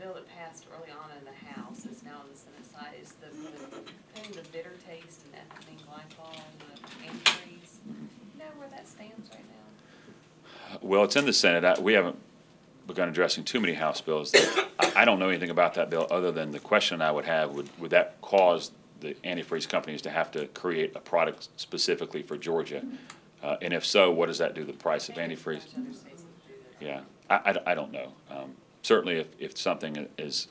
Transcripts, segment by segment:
bill that passed early on in the House is now on the Senate side. Is putting the bitter taste in ethylene glycol and the antifreeze. You know where that stands right now? Well, it's in the Senate. We haven't begun addressing too many House bills. I don't know anything about that bill other than the question I would have, would that cause the antifreeze companies to have to create a product specifically for Georgia? And if so, what does that do to the price of antifreeze? Yeah, I don't know. Certainly if something is,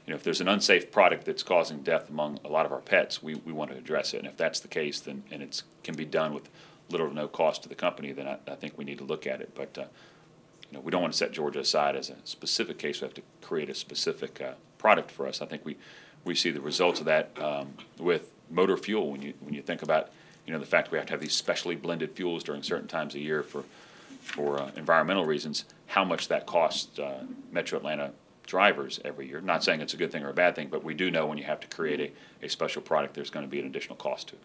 if there's an unsafe product that's causing death among a lot of our pets, we want to address it. And if that's the case, then, and it can be done with little or no cost to the company, then I think we need to look at it. But we don't want to set Georgia aside as a specific case. We have to create a specific product for us. I think we see the results of that with motor fuel. When you think about the fact we have to have these specially blended fuels during certain times of year for environmental reasons, how much that costs Metro Atlanta drivers every year. Not saying it's a good thing or a bad thing, but we do know when you have to create a special product, there's going to be an additional cost to it.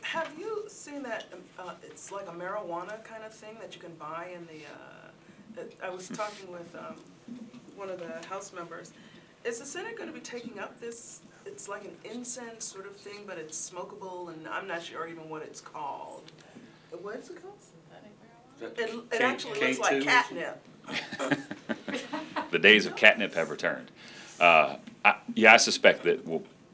Have you seen that? It's like a marijuana kind of thing that you can buy in the. I was talking with one of the House members. Is the Senate going to be taking up this? It's like an incense sort of thing, but it's smokable, and I'm not sure even what it's called. What is it called? It actually looks like catnip. The days of catnip have returned. I suspect that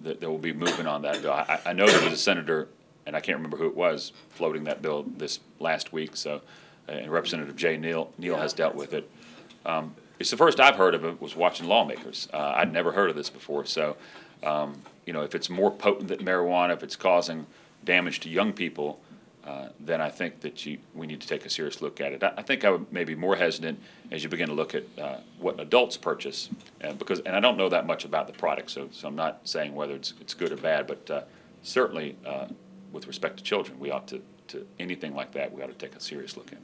there will be movement on that bill. I know there was a senator, and I can't remember who it was, floating that bill this last week. So, and Representative Jay Neal has dealt with it. It's the first I've heard of it was watching lawmakers. I'd never heard of this before. So, if it's more potent than marijuana, if it's causing damage to young people, then I think that we need to take a serious look at it. I think I would maybe more hesitant as you begin to look at what adults purchase, and I don't know that much about the product, so I'm not saying whether it's good or bad, but certainly with respect to children, we ought to anything like that, we ought to take a serious look at.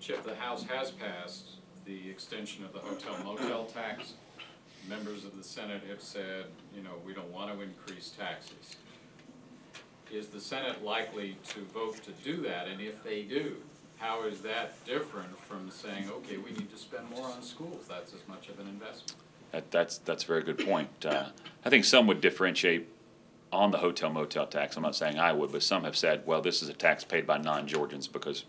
Chip, the House has passed the extension of the hotel motel tax. Members of the Senate have said, we don't want to increase taxes. Is the Senate likely to vote to do that? And if they do, how is that different from saying, okay, we need to spend more on schools? That's as much of an investment. That's a very good point. I think some would differentiate on the hotel motel tax. I'm not saying I would, but some have said, well, this is a tax paid by non-Georgians because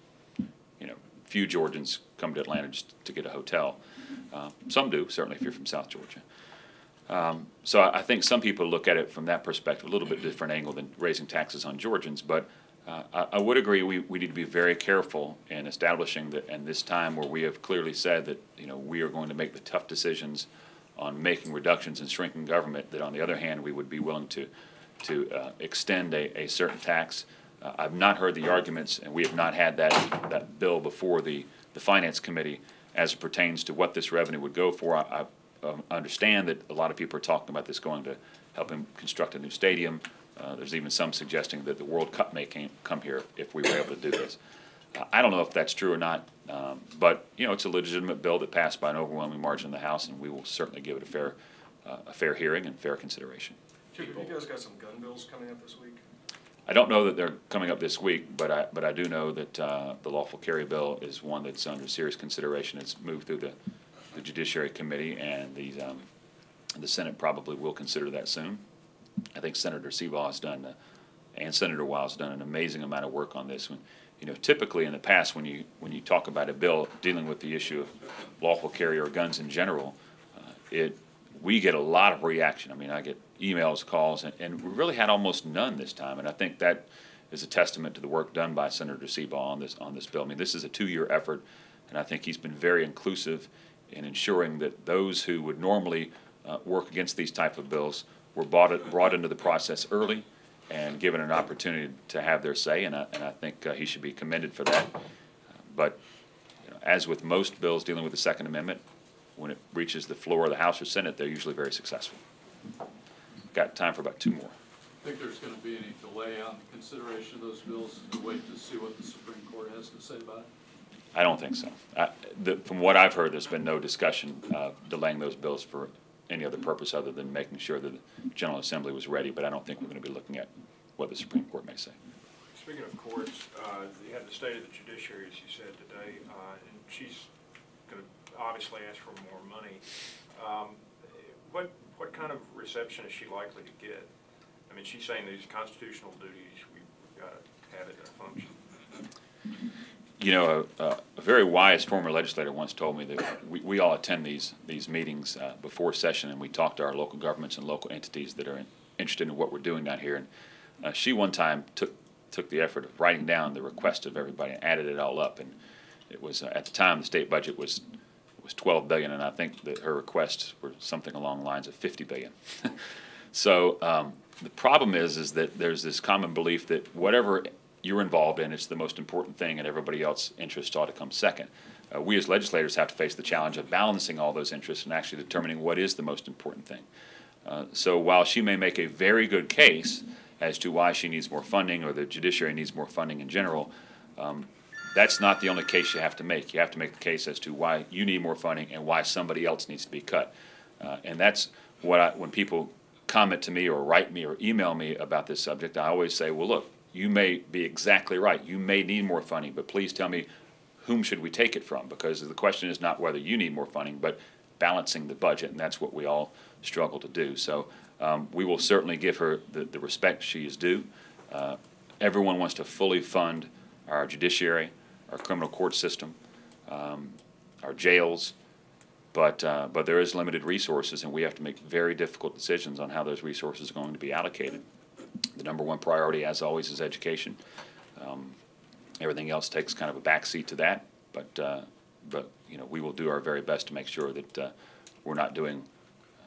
few Georgians come to Atlanta just to get a hotel. Some do, certainly if you're from South Georgia. So I think some people look at it from that perspective, a little bit different angle than raising taxes on Georgians. But I would agree we need to be very careful in establishing that, and this time where we have clearly said that we are going to make the tough decisions on making reductions and shrinking government, that on the other hand we would be willing to extend a certain tax. I've not heard the arguments, and we have not had that bill before the Finance Committee as it pertains to what this revenue would go for. I understand that a lot of people are talking about this going to help him construct a new stadium. There's even some suggesting that the World Cup may come here if we were able to do this. I don't know if that's true or not, but it's a legitimate bill that passed by an overwhelming margin in the House, and we will certainly give it a fair hearing and fair consideration. Chip, have you guys got some gun bills coming up this week? I don't know that they're coming up this week, but I do know that the lawful carry bill is one that's under serious consideration. It's moved through the Judiciary Committee, and the Senate probably will consider that soon. I think Senator Seabaugh has done, and Senator Wiles has done an amazing amount of work on this. Typically in the past, when you talk about a bill dealing with the issue of lawful carry or guns in general, we get a lot of reaction. I mean, I get emails, calls, and we really had almost none this time. And I think that is a testament to the work done by Senator Seabaugh on this bill. I mean, this is a 2-year effort, and I think he's been very inclusive in ensuring that those who would normally work against these type of bills were brought into the process early and given an opportunity to have their say. And I think he should be commended for that. But as with most bills dealing with the Second Amendment, when it reaches the floor of the House or Senate, they're usually very successful. Got time for about 2 more. Think there's going to be any delay on the consideration of those bills to wait to see what the Supreme Court has to say about it? I don't think so. From what I've heard, there's been no discussion of delaying those bills for any other purpose other than making sure that the General Assembly was ready, but I don't think we're going to be looking at what the Supreme Court may say. Speaking of courts, you had the State of the Judiciary, as you said today, and she's going to obviously asked for more money. What kind of reception is she likely to get? I mean, she's saying these constitutional duties, we've got to have it in a function. You know, a very wise former legislator once told me that we all attend these meetings before session, and we talk to our local governments and local entities that are interested in what we're doing down here. And she one time took the effort of writing down the request of everybody and added it all up. And it was at the time the state budget was $12 billion, and I think that her requests were something along the lines of $50 billion. So the problem is that there's this common belief that whatever you're involved in, it's the most important thing, and everybody else's interests ought to come second. We as legislators have to face the challenge of balancing all those interests and actually determining what is the most important thing. So while she may make a very good case as to why she needs more funding or the judiciary needs more funding in general, that's not the only case you have to make. You have to make the case as to why you need more funding and why somebody else needs to be cut. And that's what when people comment to me or write me or email me about this subject, I always say, well, look, you may be exactly right. You may need more funding, but please tell me whom should we take it from? Because the question is not whether you need more funding, but balancing the budget, and that's what we all struggle to do. So we will certainly give her the respect she is due. Everyone wants to fully fund our judiciary, our criminal court system, our jails, but there is limited resources, and we have to make very difficult decisions on how those resources are going to be allocated. The number one priority, as always, is education. Everything else takes kind of a backseat to that, but you know, we will do our very best to make sure that we're not doing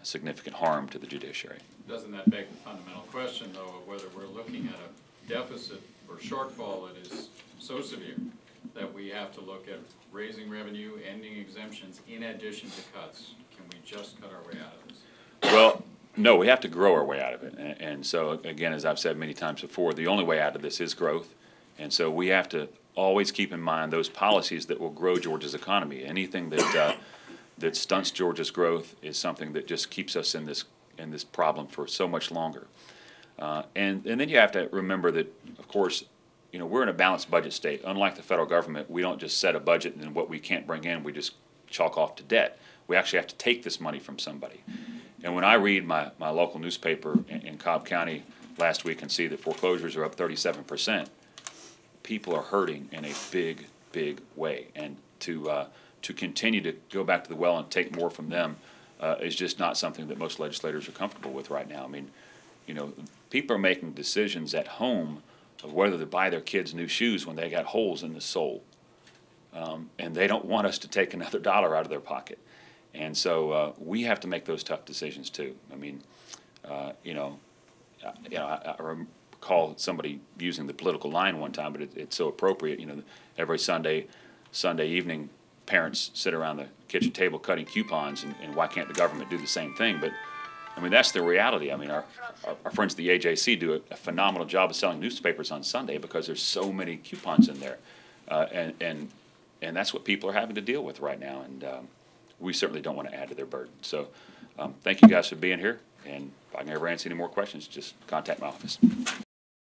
significant harm to the judiciary. Doesn't that beg the fundamental question, though, of whether we're looking at a deficit or shortfall that is so severe that we have to look at raising revenue, ending exemptions, in addition to cuts? Can we just cut our way out of this? Well, no, we have to grow our way out of it. And so, again, as I've said many times before, the only way out of this is growth. And so we have to always keep in mind those policies that will grow Georgia's economy. Anything that stunts Georgia's growth is something that just keeps us in this problem for so much longer. And then you have to remember that, of course, you know, we're in a balanced budget state. Unlike the federal government, we don't just set a budget and then what we can't bring in, we just chalk off to debt. We actually have to take this money from somebody. And when I read my local newspaper in Cobb County last week and see that foreclosures are up 37%, people are hurting in a big, big way. And to continue to go back to the well and take more from them is just not something that most legislators are comfortable with right now. I mean, you know, people are making decisions at home of whether to buy their kids new shoes when they got holes in the sole. And they don't want us to take another dollar out of their pocket. And so we have to make those tough decisions too. I mean, I recall somebody using the political line one time, but it's so appropriate. You know, every Sunday evening, parents sit around the kitchen table cutting coupons, and why can't the government do the same thing? But I mean, that's the reality. I mean, our friends at the AJC do a phenomenal job of selling newspapers on Sunday because there's so many coupons in there, and that's what people are having to deal with right now. And we certainly don't want to add to their burden. So thank you guys for being here, and if I can ever answer any more questions, just contact my office.